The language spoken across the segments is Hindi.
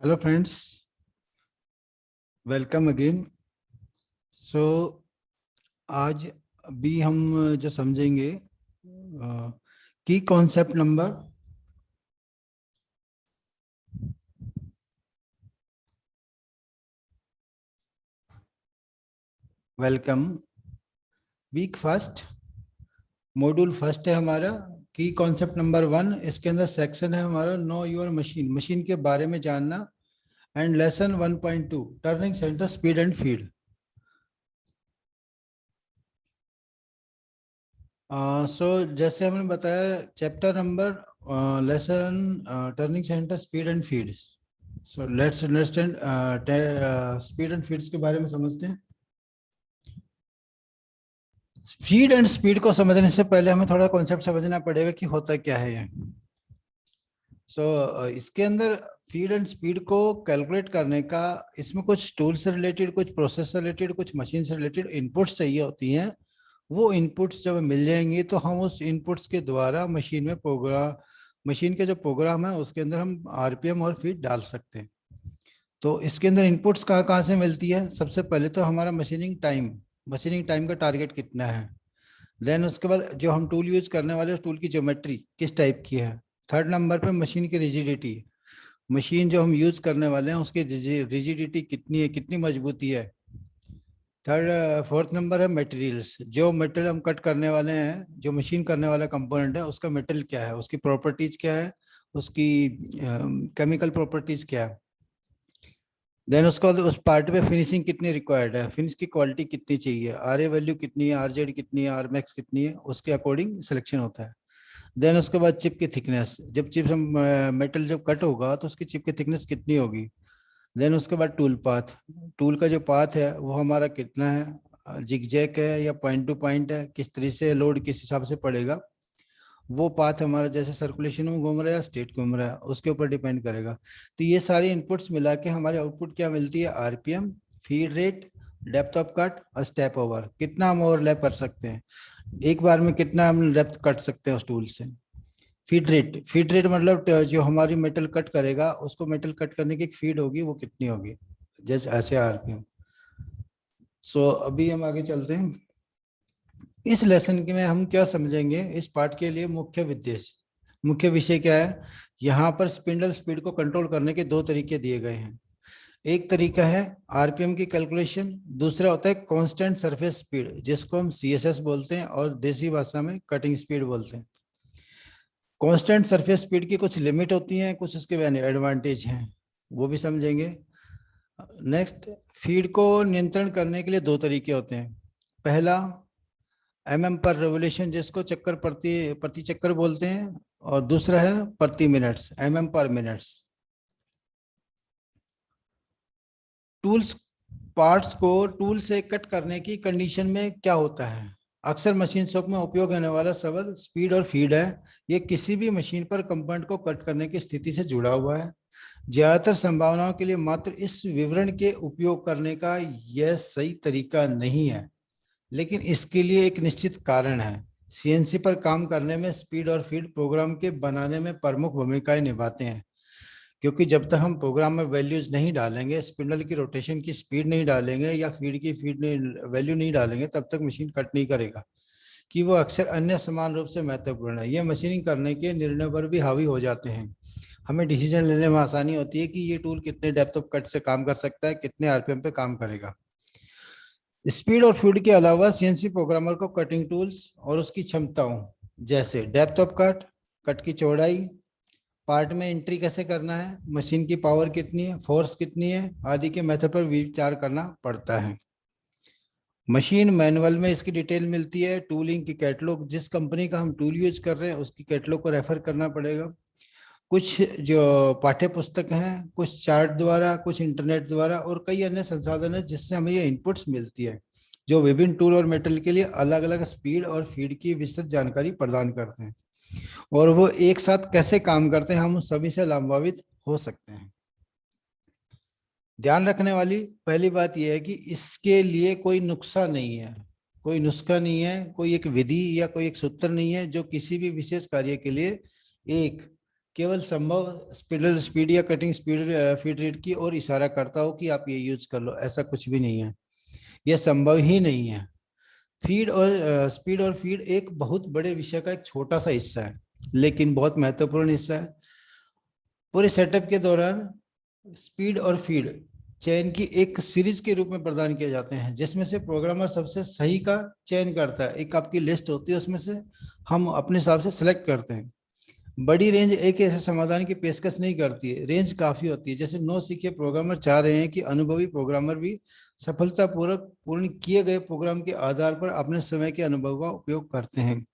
Hello friends, welcome again. So आज अभी हम जो समझेंगे की concept number welcome week first, module first है हमारा। की कॉन्सेप्ट नंबर 1, इसके अंदर सेक्शन है हमारा नो योर मशीन, मशीन के बारे में जानना। And lesson 1.2 turning centre speed and feed. सो जैसे हमने बताया chapter number lesson turning centre speed and feed. So let's understand speed and feeds के बारे में समझते हैं। फीड एंड स्पीड को समझने से पहले हमें थोड़ा कॉन्सेप्ट समझना पड़ेगा कि होता क्या है ये। इसके अंदर फीड एंड स्पीड को कैलकुलेट करने का, इसमें कुछ टूल से रिलेटेड, कुछ प्रोसेस से रिलेटेड, कुछ मशीन से रिलेटेड इनपुट्स चाहिए होती हैं। वो इनपुट्स जब मिल जाएंगे तो हम उस इनपुट्स के द्वारा मशीन में प्रोग्राम, मशीन के जो प्रोग्राम है उसके अंदर हम आरपीएम और फीड डाल सकते हैं। तो इसके अंदर इनपुट्स कहाँ कहाँ से मिलती है? सबसे पहले तो हमारा मशीनिंग टाइम का टारगेट कितना है। देन उसके बाद जो हम टूल यूज करने वाले उस टूल की ज्योमेट्री किस टाइप की है। थर्ड नंबर पे मशीन की रिजिडिटी, मशीन जो हम यूज करने वाले हैं उसकी रिजिडिटी कितनी है, कितनी मजबूती है। फोर्थ नंबर है मटेरियल्स, जो मटेरियल हम कट करने वाले हैं, जो मशीन करने वाला कंपोनेंट है उसका मटेरियल क्या है, उसकी प्रॉपर्टीज क्या है, उसकी केमिकल प्रॉपर्टीज क्या है। देन उसके बाद उस पार्ट पे फिनिशिंग कितनी रिक्वायर्ड है, फिनिश की क्वालिटी कितनी चाहिए, आर ए वैल्यू कितनी है, आर जेड कितनी है, आर मैक्स कितनी है, उसके अकॉर्डिंग सिलेक्शन होता है। देन उसके बाद चिप की थिकनेस, जब चिप मेटल जब कट होगा तो उसकी चिप की थिकनेस कितनी होगी। देन उसके बाद टूल पाथ, टूल का जो पाथ है वो हमारा कितना है, जिगजैग है या पॉइंट टू पॉइंट है, किस तरह से लोड किस हिसाब से पड़ेगा। वो पाथ हमारा जैसे सर्कुलेशन में घूम रहा है या स्टेट घूम रहा है उसके ऊपर डिपेंड करेगा। तो ये सारी इनपुट्स मिला के हमारे आउटपुट क्या मिलती है, RPM, feed rate, depth of cut और स्टेप ओवर, कितना हम ओवरलैप कर सकते हैं एक बार में, कितना हम डेप्थ कट सकते हैं उस टूल से। फीड रेट मतलब जो हमारी मेटल कट करेगा उसको मेटल कट करने की एक फीड होगी वो कितनी होगी, जैसे ऐसे आरपीएम। अभी हम आगे चलते हैं। इस लेसन के में हम क्या समझेंगे, इस पार्ट के लिए मुख्य विषय क्या है। यहाँ पर स्पिंडल स्पीड को कंट्रोल करने के दो तरीके दिए गए हैं। एक तरीका है आरपीएम की कैलकुलेशन, दूसरा होता है कांस्टेंट सरफेस स्पीड, जिसको हम सीएसएस बोलते हैं और देसी भाषा में कटिंग स्पीड बोलते हैं। कांस्टेंट सरफेस स्पीड की कुछ लिमिट होती हैं, कुछ उसके एडवांटेज हैं, वो भी समझेंगे। नेक्स्ट, फीड को नियंत्रण करने के लिए दो तरीके होते हैं। पहला पर रेवोल्यूशन, जिसको चक्कर प्रति प्रति चक्कर बोलते हैं, और दूसरा है प्रति मिनट्स, पर मिनट्स। टूल्स पार्ट्स को टूल से कट करने की कंडीशन में क्या होता है, अक्सर मशीन शॉप में उपयोग होने वाला शब्द स्पीड और फीड है। ये किसी भी मशीन पर कंपोनेंट को कट करने की स्थिति से जुड़ा हुआ है। ज्यादातर संभावनाओं के लिए मात्र इस विवरण के उपयोग करने का यह सही तरीका नहीं है, लेकिन इसके लिए एक निश्चित कारण है। सीएनसी पर काम करने में स्पीड और फीड प्रोग्राम के बनाने में प्रमुख भूमिकाएं निभाते हैं, क्योंकि जब तक हम प्रोग्राम में वैल्यूज नहीं डालेंगे, स्पिंडल की रोटेशन की स्पीड नहीं डालेंगे या फीड नहीं वैल्यू नहीं डालेंगे, तब तक मशीन कट नहीं करेगा। कि वो अक्सर अन्य समान रूप से महत्वपूर्ण है, ये मशीनिंग करने के निर्णय पर भी हावी हो जाते हैं। हमें डिसीजन लेने में आसानी होती है कि ये टूल कितने डेप्थ ऑफ कट से काम कर सकता है, कितने आरपीएम पे काम करेगा। स्पीड और फीड के अलावा सीएनसी प्रोग्रामर को कटिंग टूल्स और उसकी क्षमताओं, जैसे डेप्थ ऑफ कट, कट की चौड़ाई, पार्ट में एंट्री कैसे करना है, मशीन की पावर कितनी है, फोर्स कितनी है, आदि के मेथड पर विचार करना पड़ता है। मशीन मैनुअल में इसकी डिटेल मिलती है। टूलिंग की कैटलॉग, जिस कंपनी का हम टूल यूज कर रहे हैं उसकी कैटलॉग को रेफर करना पड़ेगा। कुछ जो पाठ्य पुस्तक हैं, कुछ चार्ट द्वारा, कुछ इंटरनेट द्वारा, और कई अन्य संसाधन है जिससे हमें ये इनपुट्स मिलती है, जो विभिन्न टूल और मेटल के लिए अलग अलग स्पीड और फीड की विस्तृत जानकारी प्रदान करते हैं, और वो एक साथ कैसे काम करते हैं हम सभी से लाभान्वित हो सकते हैं। ध्यान रखने वाली पहली बात यह है कि इसके लिए कोई नुस्खा नहीं है, कोई एक विधि या कोई एक सूत्र नहीं है जो किसी भी विशेष कार्य के लिए एक केवल संभव स्पिंडल स्पीड या कटिंग स्पीड फीड रेट की ओर इशारा करता हो कि आप ये यूज कर लो, ऐसा कुछ भी नहीं है, यह संभव ही नहीं है। फीड और स्पीड और फीड एक बहुत बड़े विषय का एक छोटा सा हिस्सा है, लेकिन बहुत महत्वपूर्ण हिस्सा है। पूरे सेटअप के दौरान स्पीड और फीड चयन की एक सीरीज के रूप में प्रदान किए जाते हैं, जिसमें से प्रोग्रामर सबसे सही का चयन करता है। एक आपकी लिस्ट होती है, उसमें से हम अपने हिसाब से सेलेक्ट करते हैं। बड़ी रेंज एक ऐसे समाधान की पेशकश नहीं करती है, रेंज काफी होती है। जैसे नौ सीखे प्रोग्रामर चाह रहे हैं कि अनुभवी प्रोग्रामर भी सफलतापूर्वक पूर्ण किए गए प्रोग्राम के आधार पर अपने समय के अनुभव का उपयोग करते हैं।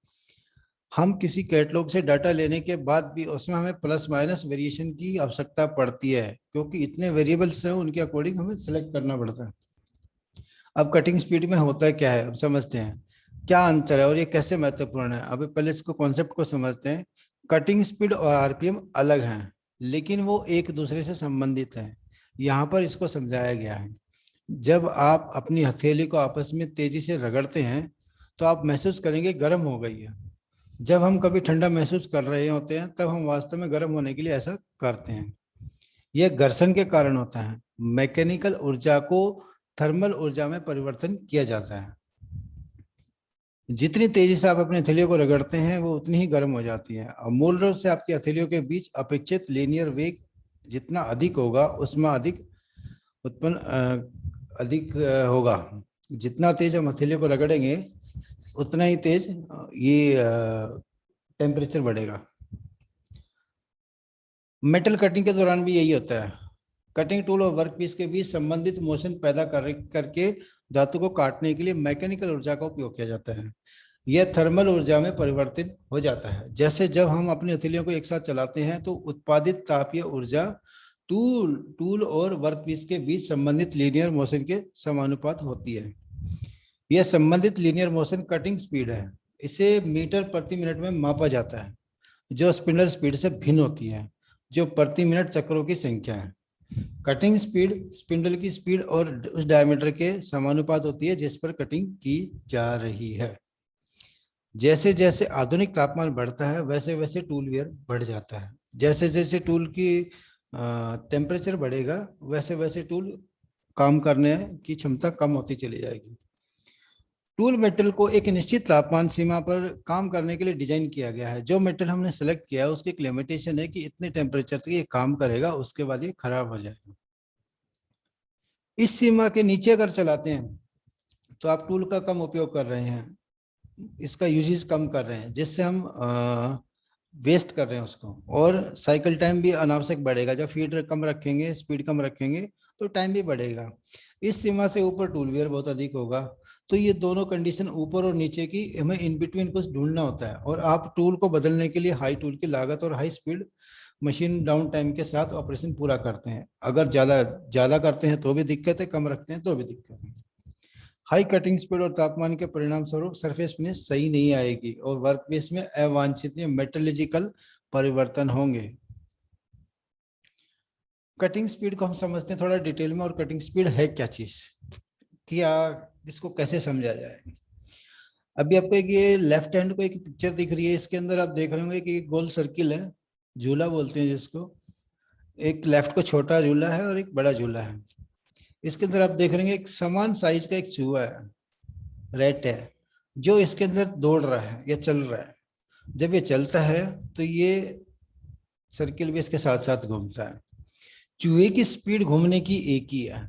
हम किसी कैटलॉग से डाटा लेने के बाद भी उसमें हमें प्लस माइनस वेरिएशन की आवश्यकता पड़ती है, क्योंकि इतने वेरिएबल्स हैं, उनके अकॉर्डिंग हमें सेलेक्ट करना पड़ता है। अब कटिंग स्पीड में होता है क्या है, अब समझते हैं क्या अंतर है और ये कैसे महत्वपूर्ण है। अभी पहले इसको कॉन्सेप्ट को समझते हैं। कटिंग स्पीड और आरपीएम अलग हैं, लेकिन वो एक दूसरे से संबंधित हैं। यहाँ पर इसको समझाया गया है। जब आप अपनी हथेली को आपस में तेजी से रगड़ते हैं तो आप महसूस करेंगे गर्म हो गई है। जब हम कभी ठंडा महसूस कर रहे होते हैं तब हम वास्तव में गर्म होने के लिए ऐसा करते हैं। यह घर्षण के कारण होता है। मैकेनिकल ऊर्जा को थर्मल ऊर्जा में परिवर्तन किया जाता है। जितनी तेजी से आप अपनी हथेलियों को रगड़ते हैं वो उतनी ही गर्म हो जाती है। और मूल रूप से आपकी हथेलियों के बीच अपेक्षित लीनियर वेग जितना अधिक होगा उसमें अधिक होगा। जितना तेज हम हथेलियों को रगड़ेंगे उतना ही तेज ये टेम्परेचर बढ़ेगा। मेटल कटिंग के दौरान भी यही होता है। कटिंग टूल और वर्कपीस के बीच संबंधित मोशन पैदा करके धातु को काटने के लिए मैकेनिकल ऊर्जा का उपयोग किया जाता है। यह थर्मल ऊर्जा में परिवर्तित हो जाता है। जैसे जब हम अपनी हथेलियों को एक साथ चलाते हैं तो उत्पादित तापीय ऊर्जा टूल और वर्कपीस के बीच संबंधित लीनियर मोशन के समानुपात होती है। यह संबंधित लीनियर मोशन कटिंग स्पीड है। इसे मीटर प्रति मिनट में मापा जाता है, जो स्पिंडल स्पीड से भिन्न होती है, जो प्रति मिनट चक्रों की संख्या है। कटिंग स्पीड स्पिंडल की स्पीड और उस डायमीटर के समानुपात होती है जिस पर कटिंग की जा रही है। जैसे जैसे आधुनिक तापमान बढ़ता है वैसे वैसे टूल वियर बढ़ जाता है। जैसे जैसे टूल की टेम्परेचर बढ़ेगा वैसे वैसे टूल काम करने की क्षमता कम होती चली जाएगी। टूल मेटल को एक निश्चित तापमान सीमा पर काम करने के लिए डिजाइन किया गया है। जो मेटल हमने सेलेक्ट किया है उसकी एक लिमिटेशन है कि इतने टेम्परेचर तक ये काम करेगा, उसके बाद ये खराब हो जाएगा। इस सीमा के नीचे अगर चलाते हैं तो आप टूल का कम उपयोग कर रहे हैं, इसका यूजेस कम कर रहे हैं, जिससे हम वेस्ट कर रहे हैं उसको, और साइकिल टाइम भी अनावश्यक बढ़ेगा। जब फीड कम रखेंगे, स्पीड कम रखेंगे तो टाइम भी बढ़ेगा। इस सीमा से ऊपर टूल वियर बहुत अधिक होगा। तो ये दोनों कंडीशन ऊपर और नीचे की हमें इन बिटवीन कुछ ढूंढना होता है, और आप टूल को बदलने के लिए हाई टूल की लागत और high speed machine down time के साथ ऑपरेशन पूरा करते हैं। अगर ज्यादा करते हैं तो भी दिक्कत है, कम रखते हैं तो भी दिक्कत है। हाई कटिंग स्पीड और तापमान के परिणाम स्वरूप सरफेस फिनिश सही नहीं आएगी और वर्कपीस में अवांछनीय मेटलर्जिकल परिवर्तन होंगे। कटिंग स्पीड को हम समझते हैं थोड़ा डिटेल में, और कटिंग स्पीड है क्या चीज, क्या इसको कैसे समझा जाए। अभी आपको एक ये लेफ्ट हैंड को एक पिक्चर दिख रही है, इसके अंदर आप देख रहे होंगे कि एक गोल सर्किल है, झूला बोलते हैं जिसको। एक लेफ्ट को छोटा झूला है और एक बड़ा झूला है। इसके अंदर आप देख रहे हैं एक समान साइज का एक चूहा है, रैट है, जो इसके अंदर दौड़ रहा है या चल रहा है। जब ये चलता है तो ये सर्किल भी इसके साथ साथ घूमता है। चूहे की स्पीड घूमने की एक ही है।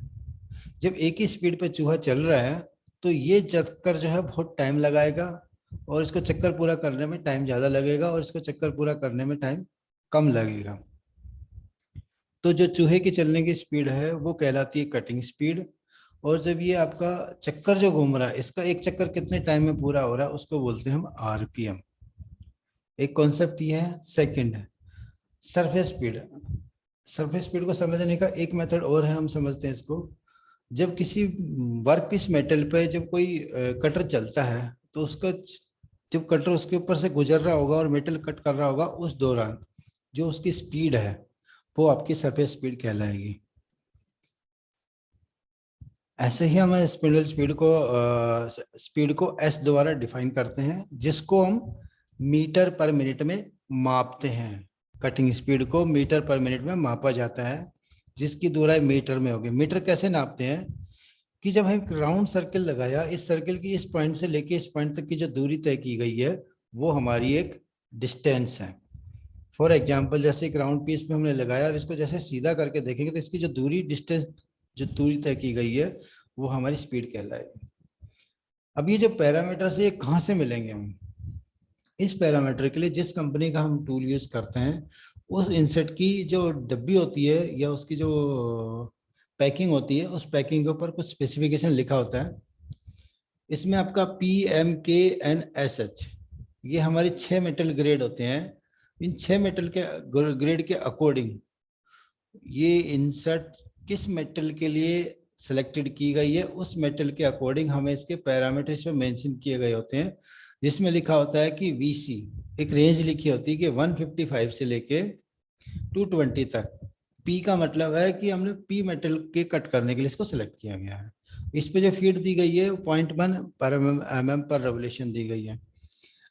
जब एक ही स्पीड पे चूहा चल रहा है तो ये चक्कर जो है बहुत टाइम लगाएगा, और इसको चक्कर पूरा करने में टाइम ज्यादा लगेगा, और इसको चक्कर पूरा करने में टाइम कम लगेगा। तो जो चूहे की चलने की स्पीड है वो कहलाती है कटिंग स्पीड। और जब ये आपका चक्कर जो घूम रहा है, इसका एक चक्कर कितने टाइम में पूरा हो रहा है, उसको बोलते हैं हम आरपीएम। एक कॉन्सेप्ट ये है। सेकंड है सरफेस स्पीड। सरफेस स्पीड को समझने का एक मेथड और है, हम समझते हैं इसको। जब किसी वर्कपीस मेटल पे जब कोई कटर चलता है तो उसका जब कटर उसके ऊपर से गुजर रहा होगा और मेटल कट कर रहा होगा, उस दौरान जो उसकी स्पीड है वो आपकी सरफेस स्पीड कहलाएगी। ऐसे ही हम स्पीड को एस द्वारा डिफाइन करते हैं, जिसको हम मीटर पर मिनट में मापते हैं। कटिंग स्पीड को मीटर पर मिनट में मापा जाता है, जिसकी दूरी मीटर में होगी। मीटर कैसे नापते हैं कि जब हम राउंड सर्किल लगाया, इस सर्किल की इस पॉइंट से लेके इस पॉइंट तक की जो दूरी तय की गई है वो हमारी एक डिस्टेंस है। फॉर एग्जाम्पल जैसे एक राउंड पीस पे हमने लगाया और इसको जैसे सीधा करके देखेंगे तो इसकी जो दूरी डिस्टेंस जो दूरी तय की गई है वो हमारी स्पीड कहलाएगी। अब ये जो पैरामीटर्स है ये कहाँ से मिलेंगे हम? इस पैरामीटर के लिए जिस कंपनी का हम टूल यूज करते हैं उस इंसेट की जो डब्बी होती है या उसकी जो पैकिंग होती है उस पैकिंग के ऊपर कुछ स्पेसिफिकेशन लिखा होता है। इसमें आपका PMKNSH ये हमारे 6 मेटल ग्रेड होते हैं। इन 6 मेटल के ग्रेड के अकॉर्डिंग ये इंसर्ट किस मेटल के लिए सिलेक्टेड की गई है उस मेटल के अकॉर्डिंग हमें इसके पैरामीटर इसमें मेंशन किए गए होते हैं, जिसमें लिखा होता है कि VC एक रेंज लिखी होती है कि 155 से लेके 220 तक। P का मतलब है कि हमने P मेटल के कट करने के लिए इसको सिलेक्ट किया गया है। इस पे जो फीड दी गई है 0.1 पर mm पर रेवोल्यूशन दी गई है।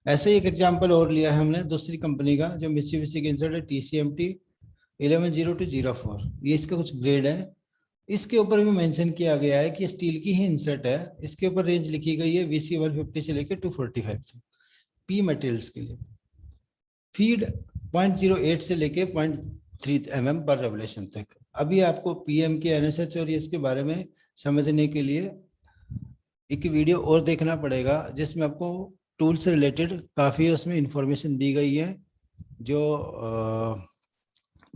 ऐसे ही एक एग्जांपल और लिया है हमने दूसरी कंपनी का जो मित्सुबिशी की इंसर्ट है TCMT 110204, ये इसका कुछ ग्रेड है। इसके ऊपर भी मेंशन किया गया है कि स्टील की ही इंसर्ट है, इसके ऊपर रेंज लिखी गई है VC 150 से लेकर 245 तक P मटेरियल्स के लिए। फीड 0.08 से लेके 0.3 mm पर रेवोल्यूशन तक। अभी आपको PMKNSH और इसके बारे में समझने के लिए एक वीडियो और देखना पड़ेगा जिसमें आपको टूल से रिलेटेड काफ़ी उसमें इंफॉर्मेशन दी गई है। जो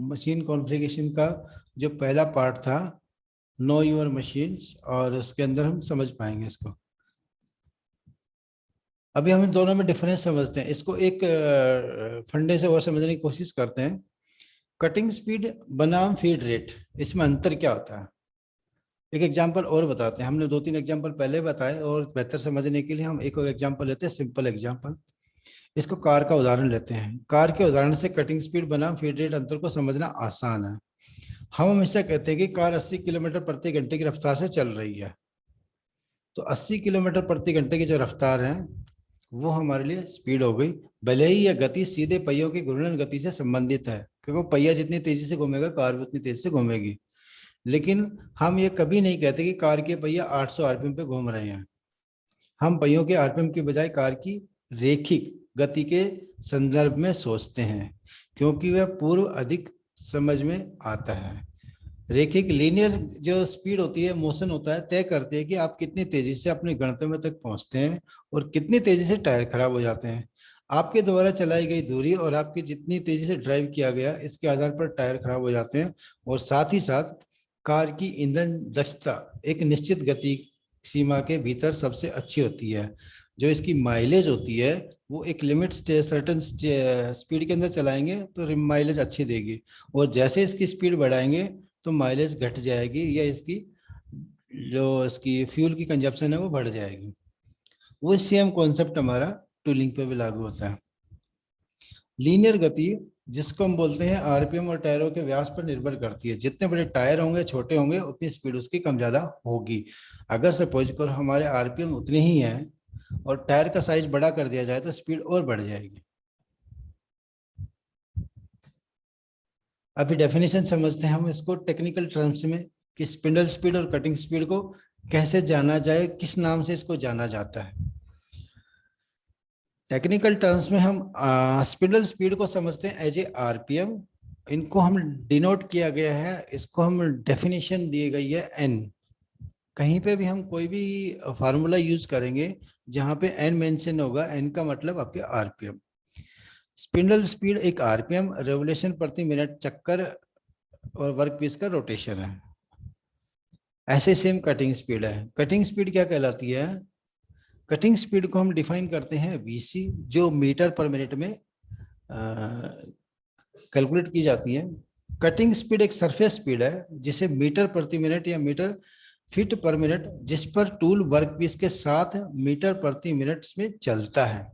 मशीन कॉन्फ़िगरेशन का जो पहला पार्ट था नो योर मशीन, और उसके अंदर हम समझ पाएंगे इसको। अभी हम इन दोनों में डिफरेंस समझते हैं, इसको एक फंडे से और समझने की कोशिश करते हैं। कटिंग स्पीड बनाम फीड रेट, इसमें अंतर क्या होता है? एक एग्जांपल और बताते हैं। हमने 2-3 एग्जांपल पहले बताए और बेहतर समझने के लिए हम एक और एग्जांपल लेते हैं, सिंपल एग्जांपल। इसको कार का उदाहरण लेते हैं। कार के उदाहरण से कटिंग स्पीड बनाम फीड रेट अंतर को समझना आसान है। हम हमेशा कहते हैं कि कार 80 किलोमीटर प्रति घंटे की रफ्तार से चल रही है, तो 80 किलोमीटर प्रति घंटे की जो रफ्तार है वो हमारे लिए स्पीड हो गई। भले ही यह गति सीधे पहियों की घूर्णन गति से संबंधित है, क्योंकि पहिया जितनी तेजी से घूमेगा कार भी उतनी तेजी से घूमेगी। लेकिन हम ये कभी नहीं कहते कि कार के पहिया 800 RPM पे घूम रहे हैं। हम पहियों के RPM की बजाय कार की रेखिक गति के संदर्भ में सोचते हैं, क्योंकि वह पूर्व अधिक समझ में आता है। रेखिक लीनियर जो स्पीड होती है, मोशन होता है, तय करती है कि आप कितनी तेजी से अपने गंतव्य तक पहुंचते हैं और कितनी तेजी से टायर खराब हो जाते हैं। आपके द्वारा चलाई गई दूरी और आपकी जितनी तेजी से ड्राइव किया गया इसके आधार पर टायर खराब हो जाते हैं। और साथ ही साथ कार की ईंधन दक्षता एक निश्चित गति सीमा के भीतर सबसे अच्छी होती है। जो इसकी माइलेज होती है वो एक लिमिट सर्टेन स्पीड के अंदर चलाएंगे तो माइलेज अच्छी देगी, और जैसे इसकी स्पीड बढ़ाएंगे तो माइलेज घट जाएगी या इसकी जो इसकी फ्यूल की कंजप्शन है वो बढ़ जाएगी। वो सेम कॉन्सेप्ट हमारा टूलिंग पे भी लागू होता है। लीनियर गति जिसको हम बोलते हैं RPM और टायरों के व्यास पर निर्भर करती है। जितने बड़े टायर होंगे छोटे होंगे उतनी स्पीड उसकी कम ज्यादा होगी। अगर सपोज कर हमारे RPM उतने ही है और टायर का साइज बड़ा कर दिया जाए तो स्पीड और बढ़ जाएगी। अभी डेफिनेशन समझते हैं हम इसको टेक्निकल टर्म्स में कि स्पिंडल स्पीड और कटिंग स्पीड को कैसे जाना जाए, किस नाम से इसको जाना जाता है। टेक्निकल टर्म्स में हम स्पिंडल स्पीड को समझते हैं एज ए RPM। इनको हम डिनोट किया गया है, इसको हम डेफिनेशन दी गई है N। कहीं पे भी हम कोई भी फार्मूला यूज करेंगे जहां पे N मेंशन होगा, N का मतलब आपके RPM। स्पिंडल स्पीड एक RPM रेवोल्यूशन प्रति मिनट चक्कर और वर्क पीस का रोटेशन है। ऐसे सेम कटिंग स्पीड है। कटिंग स्पीड क्या कहलाती है? कटिंग स्पीड को हम डिफाइन करते हैं VC, जो मीटर पर मिनट में कैलकुलेट की जाती है। कटिंग स्पीड एक सरफेस स्पीड है जिसे मीटर प्रति मिनट या मीटर फीट पर मिनट जिस पर टूल वर्कपीस के साथ मीटर प्रति मिनट में चलता है।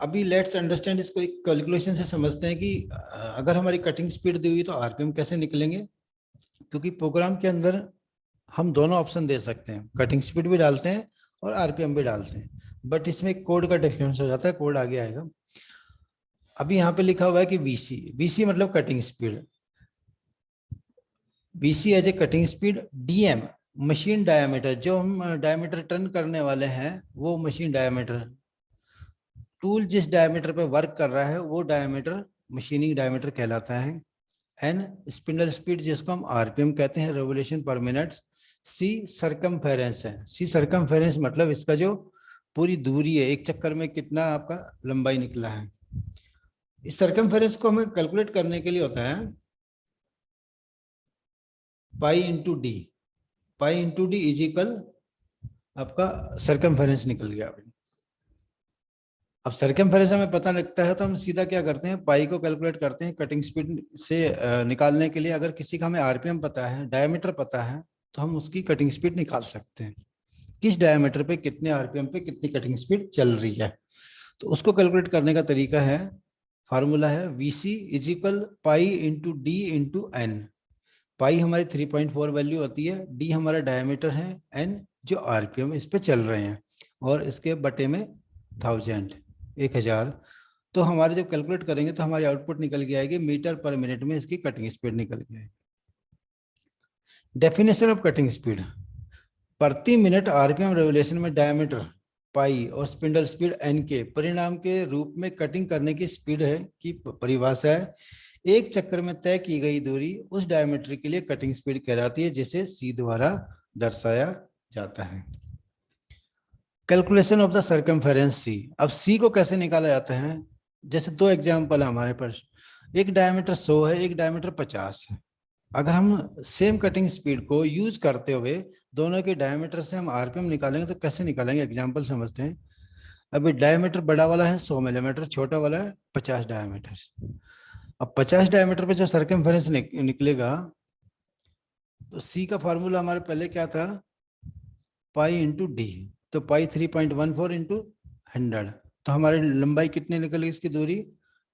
अभी लेट्स अंडरस्टैंड इसको एक कैलकुलेशन से समझते हैं कि अगर हमारी कटिंग स्पीड दी हुई तो RPM कैसे निकलेंगे। क्योंकि प्रोग्राम के अंदर हम दोनों ऑप्शन दे सकते हैं, कटिंग स्पीड भी डालते हैं और RPM भी डालते हैं, बट इसमें कोड का डिफरेंस हो जाता है। कोड आगे आएगा। अभी यहाँ पे लिखा हुआ है कि VC, VC मतलब cutting speed, VC as a cutting speed, DM machine diameter, जो हम डायमीटर टर्न करने वाले हैं वो मशीन डायमीटर, टूल जिस डायमीटर पे वर्क कर रहा है वो डायमीटर मशीनिंग डायमीटर कहलाता है। एन स्पिंडल स्पीड जिसको हम RPM कहते हैं, रेवोल्यूशन पर मिनट। C सरकमफेरेंस है, C सरकमफेरेंस मतलब इसका जो पूरी दूरी है, एक चक्कर में कितना आपका लंबाई निकला है। इस सरकमफेरेंस को हमें कैलकुलेट करने के लिए होता है पाई into D, pi into D is equal, आपका सरकमफेरेंस निकल गया। अब सरकमफेरेंस हमें पता लगता है तो हम सीधा क्या करते हैं, पाई को कैलकुलेट करते हैं कटिंग स्पीड से निकालने के लिए। अगर किसी का हमें RPM पता है, डायमीटर पता है, तो हम उसकी कटिंग स्पीड निकाल सकते हैं, किस डायमीटर पे कितने RPM पे कितनी कटिंग स्पीड चल रही है। तो उसको कैलकुलेट करने का तरीका है, फार्मूला है VC is equal pi into D into N. Pi हमारी 3.4 वैल्यू होती है, डी हमारा डायमीटर है, एन जो RPM इस पे चल रहे हैं, और इसके बटे में 1000। तो हमारे जब कैलकुलेट करेंगे तो हमारी आउटपुट निकल के आएगी मीटर पर मिनट में इसकी कटिंग स्पीड निकल के आएगी। डेफिनेशन ऑफ कटिंग स्पीड, प्रति मिनट RPM रेवोल्यूशन में डायमीटर पाई और स्पिंडल स्पीड एन के परिणाम के रूप में कटिंग करने की स्पीड है की परिभाषा है एक चक्कर में तय की गई दूरी उस डायमीटर के लिए कटिंग स्पीड कहलाती है, जिसे C द्वारा दर्शाया जाता है। Calculation of the circumference C। अब C को कैसे निकाला जाता है, जैसे दो एग्जांपल है हमारे पास, एक डायमीटर 100 है, एक डायमीटर 50 है। अगर हम सेम कटिंग स्पीड को यूज करते हुए दोनों के डायमीटर से हम RPM निकालेंगे तो कैसे निकालेंगे, एग्जांपल समझते हैं। अभी डायमीटर बड़ा वाला है 100 मिलीमीटर, छोटा वाला है 50 डायमीटर। अब 50 डायमीटर पे जो सरकमफेरेंस निकलेगा तो C का फार्मूला हमारे पहले क्या था, पाई इंटू डी, तो पाई 3.14 इंटू 100, तो हमारी लंबाई कितनी निकल गई इसकी दूरी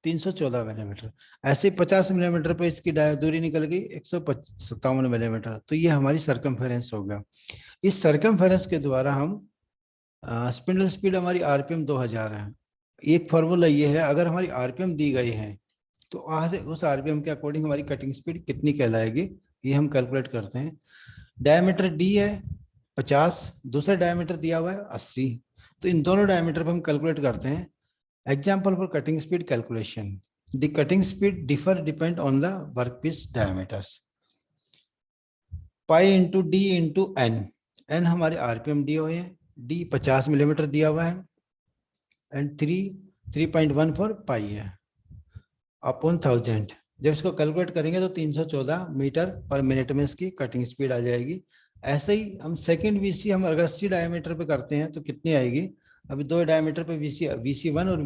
314 मिलीमीटर। ऐसे 50 मिलीमीटर पे इसकी दूरी निकल गई 157 मिलीमीटर, तो ये हमारी सरकमफेरेंस हो गया। इस सरकमफेरेंस के द्वारा हम स्पिंडल स्पीड हमारी RPM 2000 है। एक फार्मूला ये है, अगर हमारी RPM दी गई है तो वहां से उस RPM के अकॉर्डिंग हमारी कटिंग स्पीड कितनी कहलाएगी, ये हम कैलकुलेट करते हैं। डायमीटर D है 50, दूसरा डायमीटर दिया हुआ है 80, तो इन दोनों डायमीटर पर हम कैलकुलेट करते हैं। Example for cutting speed calculation, the cutting speed differ depend on the workpiece diameters. Pi into D into N, N हमारे RPM दिए हुए हैं, डी 50 मिलीमीटर दिया हुआ है, एंड 3.14 पाई है अपॉन 1000। जब इसको कैलकुलेट करेंगे तो 314 मीटर पर मिनट में इसकी कटिंग स्पीड आ जाएगी। ऐसे ही हम सेकंड VC हम अगर 80 डायमीटर पे करते हैं तो कितनी आएगी, अभी दो डायमीटर पे VC1 और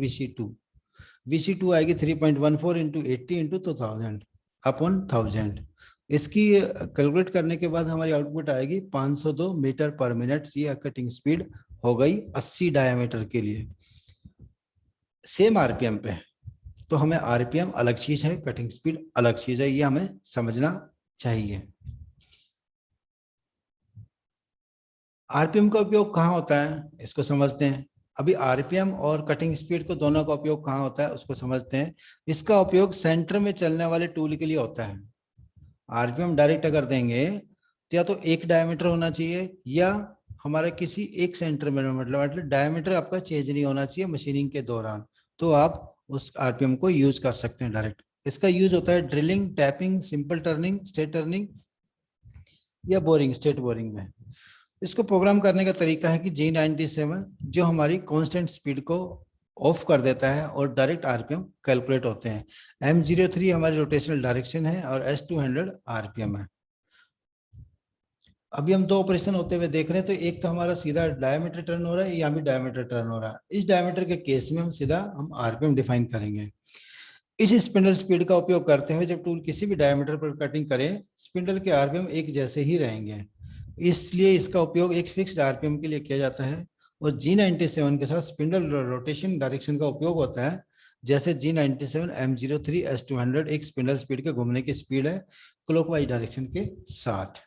VC2 आएगी 3.14 इंटू 80 इंटू 2000 अपॉन 1000। इसकी कैलकुलेट करने के बाद हमारी आउटपुट आएगी 502 मीटर पर मिनट। ये कटिंग स्पीड हो गई 80 डायमीटर के लिए, सेम RPM पे। तो हमें RPM अलग चीज है, कटिंग स्पीड अलग चीज है, ये हमें समझना चाहिए। RPM का उपयोग कहाँ होता है इसको समझते हैं। अभी RPM और कटिंग स्पीड को दोनों का उपयोग कहाँ होता है उसको समझते हैं। इसका उपयोग सेंटर में चलने वाले टूल के लिए होता है। RPM डायरेक्ट अगर देंगे तो या तो एक डायमीटर होना चाहिए या हमारे किसी एक सेंटर में, मतलब डायमीटर आपका चेंज नहीं होना चाहिए मशीनिंग के दौरान, तो आप उस RPM को यूज कर सकते हैं डायरेक्ट। इसका यूज होता है drilling, tapping, simple turning, state turning या बोरिंग, स्टेट बोरिंग में। इसको प्रोग्राम करने का तरीका है कि G97 जो हमारी कांस्टेंट स्पीड को ऑफ कर देता है और डायरेक्ट RPM कैलकुलेट होते हैं। M03 हमारी रोटेशनल डायरेक्शन है और S200 RPM है। अभी हम दो ऑपरेशन होते हुए देख रहे हैं, तो एक तो हमारा सीधा डायमीटर टर्न हो रहा है, यहाँ भी डायमीटर टर्न हो रहा है। इस डायमीटर के केस में हम सीधा RPM डिफाइन करेंगे। इस स्पिंडल स्पीड का उपयोग करते हुए जब टूल किसी भी डायमीटर पर कटिंग करें, स्पिंडल के RPM एक जैसे ही रहेंगे, इसलिए इसका उपयोग एक फिक्स्ड RPM के लिए किया जाता है। और G97 के साथ स्पिंडल रोटेशन डायरेक्शन का उपयोग होता है, जैसे G97 M03 S200 एक स्पिंडल स्पीड के घूमने की स्पीड है क्लॉकवाइज डायरेक्शन के साथ।